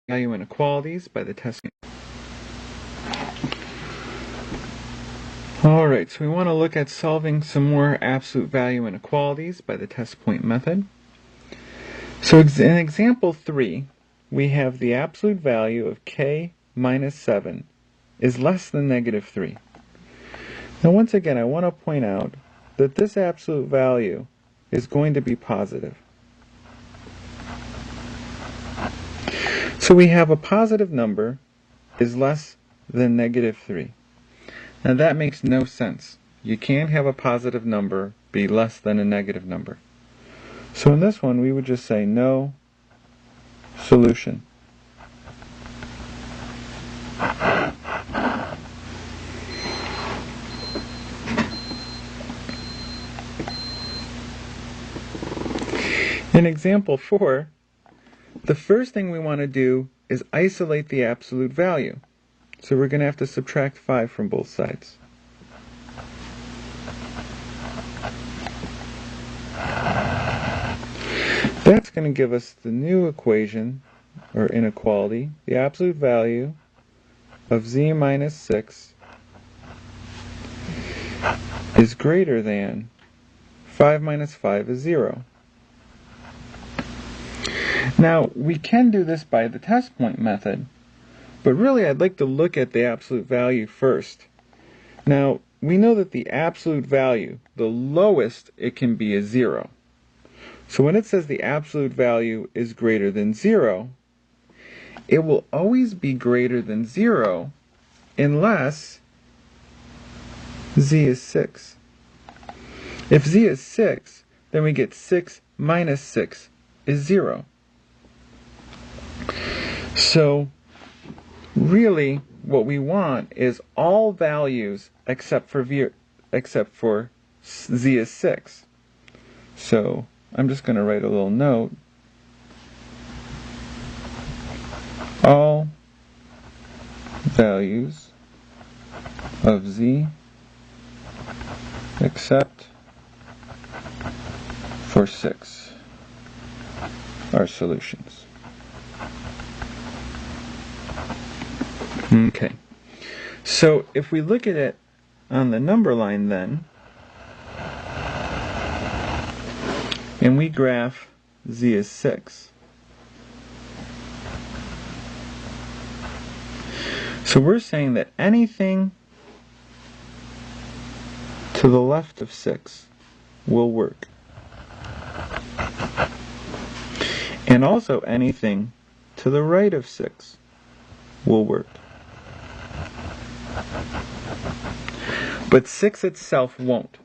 value inequalities by the test. Alright, so we want to look at solving some more absolute value inequalities by the test point method. So in example 3, we have the absolute value of k minus 7 is less than negative 3. Now once again, I want to point out that this absolute value is going to be positive. So we have a positive number is less than negative 3. Now that makes no sense. You can't have a positive number be less than a negative number. So in this one, we would just say no solution. In example 4, the first thing we want to do is isolate the absolute value. So we're going to have to subtract 5 from both sides. That's going to give us the new equation, or inequality, the absolute value of z minus 6 is greater than 5 minus 5 is 0. Now, we can do this by the test point method, but really I'd like to look at the absolute value first. Now, we know that the absolute value, the lowest it can be, is 0. So when it says the absolute value is greater than 0, it will always be greater than 0 unless z is 6. If z is 6, then we get 6 minus 6 is 0. So really what we want is all values except for z is 6. So I'm just going to write a little note. All values of z except for 6 are solutions. Okay, so if we look at it on the number line then, and we graph z is 6. So we're saying that anything to the left of 6 will work. And also anything to the right of 6 will work. But 6 itself won't.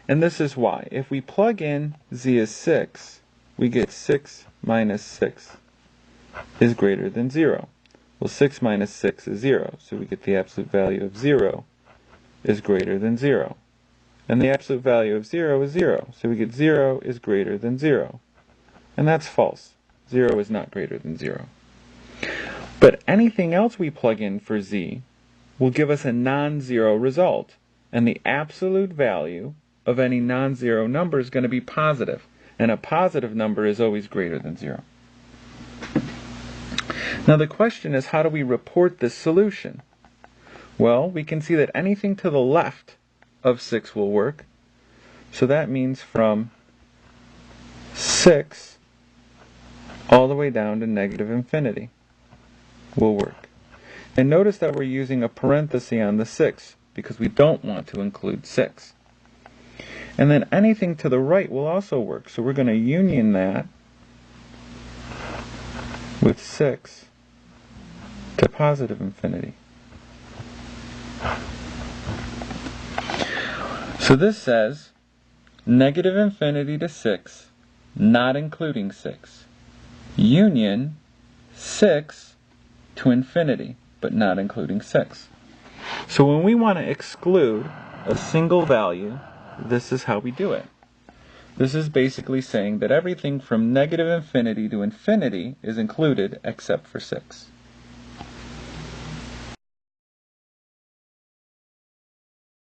And this is why. If we plug in z is 6, we get 6 minus 6 is greater than 0. Well, 6 minus 6 is 0, so we get the absolute value of 0 is greater than 0. And the absolute value of 0 is 0, so we get 0 is greater than 0. And that's false. 0 is not greater than 0. But anything else we plug in for z will give us a non-zero result. And the absolute value of any non-zero number is going to be positive. And a positive number is always greater than 0. Now the question is, how do we report this solution? Well, we can see that anything to the left of 6 will work. So that means from 6 all the way down to negative infinity will work. And notice that we're using a parenthesis on the 6 because we don't want to include 6. And then anything to the right will also work. So we're going to union that with 6 to positive infinity. So this says negative infinity to 6, not including 6. Union 6 to infinity, but not including 6. So when we want to exclude a single value, this is how we do it. This is basically saying that everything from negative infinity to infinity is included except for 6.